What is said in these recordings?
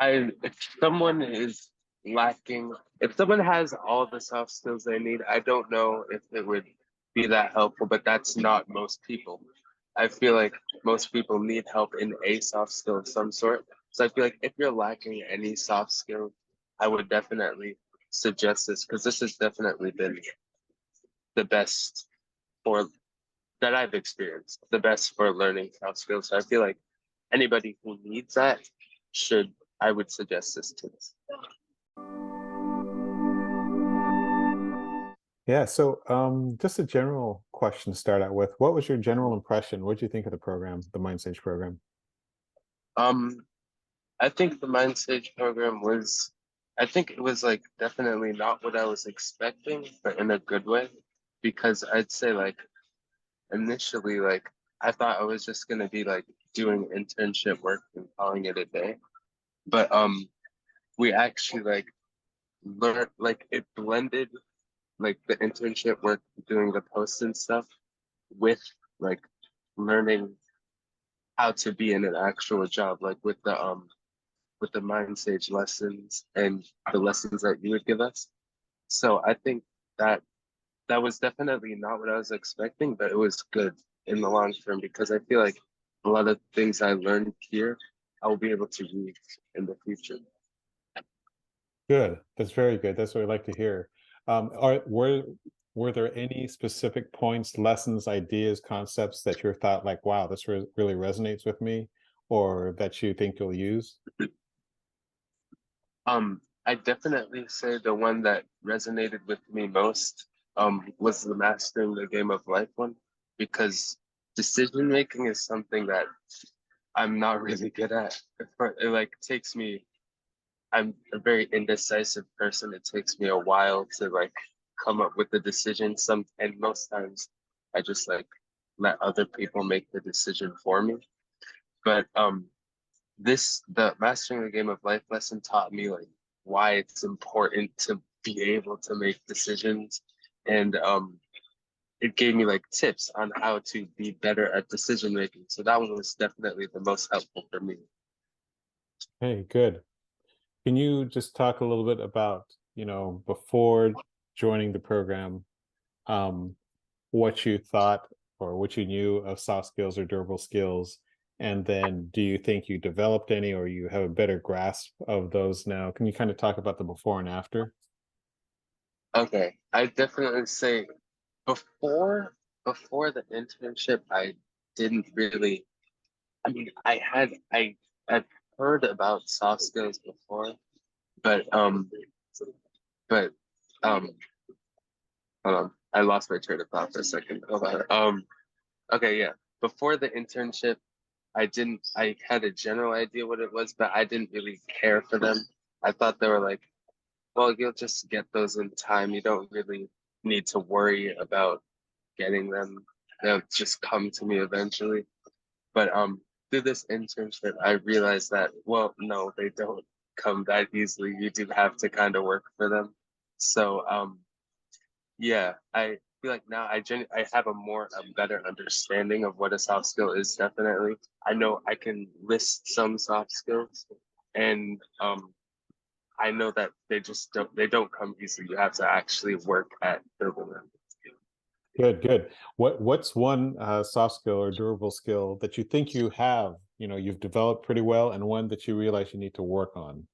if someone is lacking, if someone has all the soft skills they need, I don't know if it would be that helpful, but that's not most people. I feel like most people need help in a soft skill of some sort. So I feel like if you're lacking any soft skill, I would definitely suggest this because this has definitely been the best for that I've experienced, the best for learning soft skills. So I feel like anybody who needs that should, I would suggest this to this. Yeah, so just a general question to start out with. What was your general impression? What did you think of the program, the MindSage program? Um, I think the Mind Stage program was, I think it was like definitely not what I was expecting, but in a good way, because I'd say like initially, like I thought I was just gonna be like doing internship work and calling it a day, but we actually like learned like it blended like the internship work, doing the posts and stuff with like learning how to be in an actual job, like with the mind stage lessons and the lessons that you would give us. So I think that that was definitely not what I was expecting, but it was good in the long term because I feel like a lot of things I learned here, I will be able to use in the future. Good. That's very good. That's what I like to hear. Were there any specific points, lessons, ideas, concepts that you thought like, wow, this really resonates with me, or that you think you'll use? I definitely say the one that resonated with me most was the mastering the game of life one because decision making is something that I'm not really good at. It like takes me, I'm a very indecisive person. It takes me a while to like come up with the decision. And most times I just like let other people make the decision for me. But the mastering the game of life lesson taught me like why it's important to be able to make decisions, and it gave me like tips on how to be better at decision making. So that one was definitely the most helpful for me. Hey, good. Can you just talk a little bit about, before joining the program, um, what you thought or what you knew of soft skills or durable skills? And then do you think you developed any or you have a better grasp of those now? Can you kind of talk about the before and after? Okay, I definitely say before before the internship, I didn't really. I mean, I've heard about soft skills before, but but um hold on, I lost my train of thought for a second. Hold on. Okay, yeah. Before the internship, I had a general idea what it was, but I didn't really care for them. I thought they were like, well, you'll just get those in time. You don't really need to worry about getting them. They'll just come to me eventually. But through this internship, I realized that, well, no, they don't come that easily. You do have to kind of work for them. So yeah, I feel like now I have a better understanding of what a soft skill is, definitely. I know I can list some soft skills, and I know that they don't come easily. You have to actually work at building them. Good, good. What's one soft skill or durable skill that you think you have, you've developed pretty well, and one that you realize you need to work on?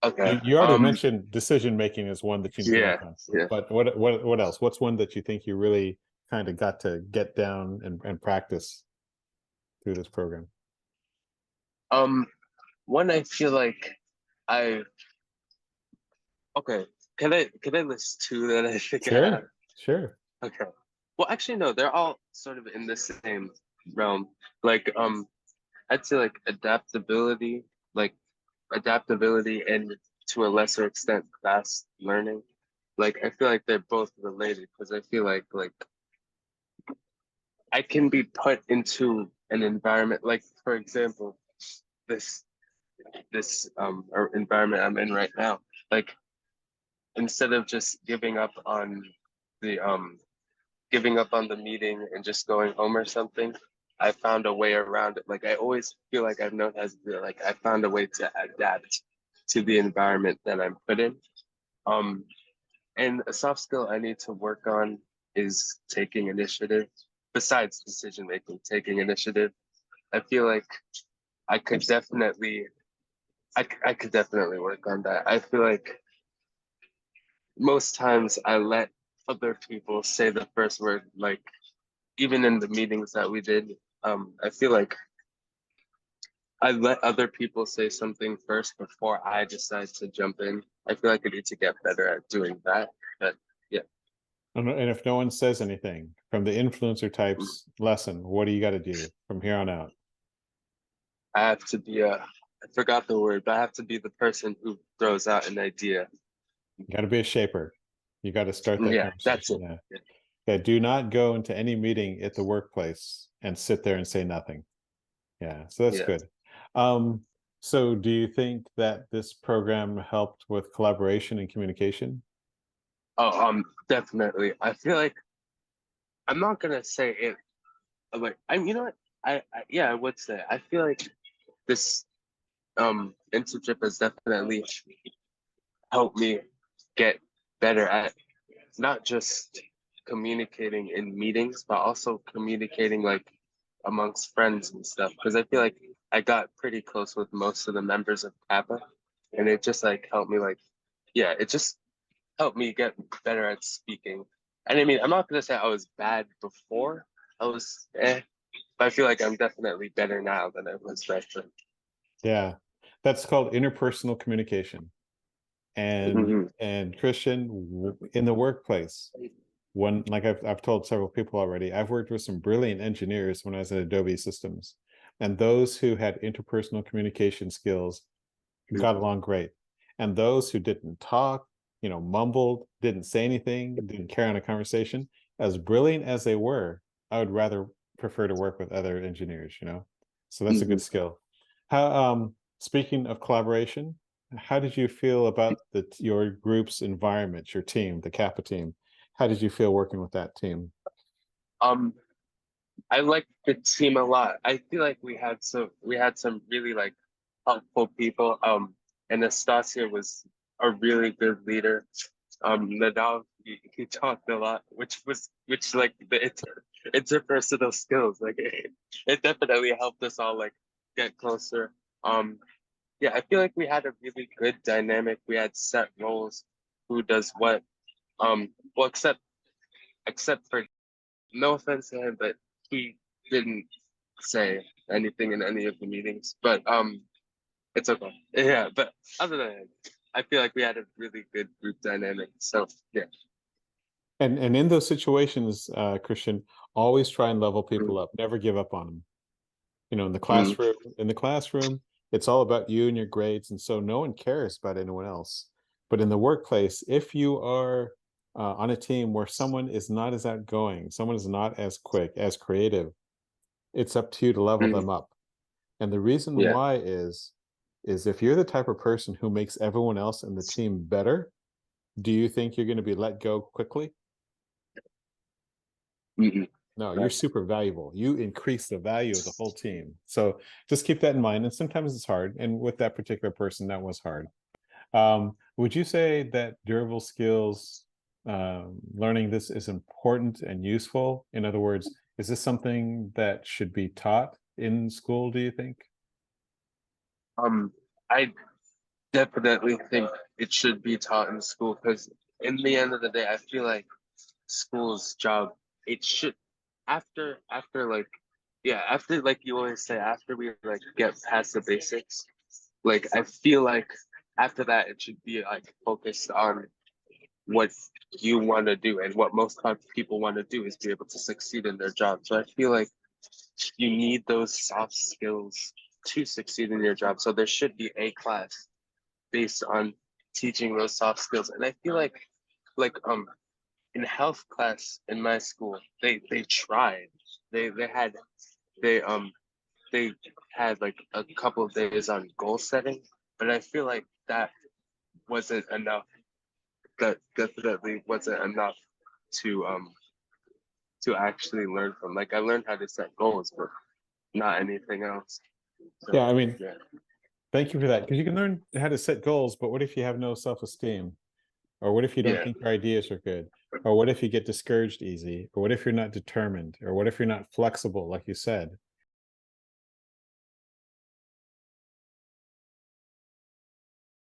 Okay. You already mentioned decision making is one that you need to Yeah, work on, yeah. but what else? What's one that you think you really kind of got to get down and practice through this program? Um, One I feel like I okay. Can I list two that I think I have? Sure, sure. Okay. Well, actually, no, they're all sort of in the same realm. Like, I'd say like adaptability, and to a lesser extent, fast learning. Like, I feel like they're both related because I feel like I can be put into an environment, like for example, this this environment I'm in right now. Like, instead of just the giving up on the meeting and just going home or something, I found a way around it. Like I always feel like I've known how to do it. Like I found a way to adapt to the environment that I'm put in. Um, and a soft skill I need to work on is taking initiative. Besides decision making, taking initiative. I feel like I could definitely, I could definitely work on that. I feel like most times I let other people say the first word, like even in the meetings that we did. I feel like I let other people say something first before I decide to jump in. I feel like I need to get better at doing that. But yeah. And if no one says anything from the influencer types lesson, what do you got to do from here on out? I have to be I forgot the word, but I have to be the person who throws out an idea. You got to be a shaper. You got to start that Yeah, that's conversation. it. Yeah. Yeah. Yeah. Do not go into any meeting at the workplace and sit there and say nothing. Yeah. So that's Yeah. good. Um, so do you think that this program helped with collaboration and communication? Oh, definitely. I feel like I'm not gonna say it. Like, you know what? Yeah, I would say. I feel like this internship has definitely helped me get better at not just communicating in meetings, but also communicating like amongst friends and stuff. Because I feel like I got pretty close with most of the members of Kappa, and it just like helped me like, yeah, it just helped me get better at speaking. And I mean, I'm not gonna say I was bad before. I was but I feel like I'm definitely better now than I was back then. Yeah. That's called interpersonal communication. And Mhm. and Christian, in the workplace, when like I've told several people already, I've worked with some brilliant engineers when I was at Adobe Systems, and those who had interpersonal communication skills got along great, and those who didn't talk, mumbled, didn't say anything, didn't carry on a conversation, as brilliant as they were, I would rather prefer to work with other engineers. So that's a good Mhm. skill. How speaking of collaboration, how did you feel about your group's environment, your team, the Kappa team? How did you feel working with that team? Um, I like the team a lot. I feel like we had some really like helpful people. And Anastasia was a really good leader. Nadav he talked a lot, which like the interpersonal skills. Like it definitely helped us all like get closer. Um, yeah, I feel like we had a really good dynamic. We had set roles, who does what. Well, except for no offense to him, but he didn't say anything in any of the meetings. But it's okay. Yeah, but other than that, I feel like we had a really good group dynamic. So yeah. And in those situations, Christian, always try and level Mm, people up. Never give up on them. In the mm, classroom, it's all about you and your grades, and so no one cares about anyone else. But in the workplace, if you are on a team where someone is not as outgoing, someone is not as quick, as creative, it's up to you to level mm, them up. And the reason yeah. why is if you're the type of person who makes everyone else in the team better, do you think you're going to be let go quickly? Mm, No, you're right. super valuable. You increase the value of the whole team. So just keep that in mind. And sometimes it's hard. And with that particular person, that was hard. Would you say that durable skills, learning this is important and useful? In other words, is this something that should be taught in school, do you think? I definitely think it should be taught in school because in the end of the day, I feel like school's job, it should after like yeah, after like you always say, after we like get past the basics, like I feel like after that it should be like focused on what you want to do and what most people want to do is be able to succeed in their job. So I feel like you need those soft skills to succeed in your job. So there should be a class based on teaching those soft skills. And I feel like in health class in my school, they tried. They had they they had like a couple of days on goal setting, but I feel like that wasn't enough. That definitely wasn't enough to to actually learn from. Like I learned how to set goals, but not anything else. Yeah, I So mean, yeah, thank you for that, because you can learn how to set goals, but what if you have no self-esteem? Or what if you don't yeah, think your ideas are good? Or what if you get discouraged easy? Or what if you're not determined? Or what if you're not flexible, like you said?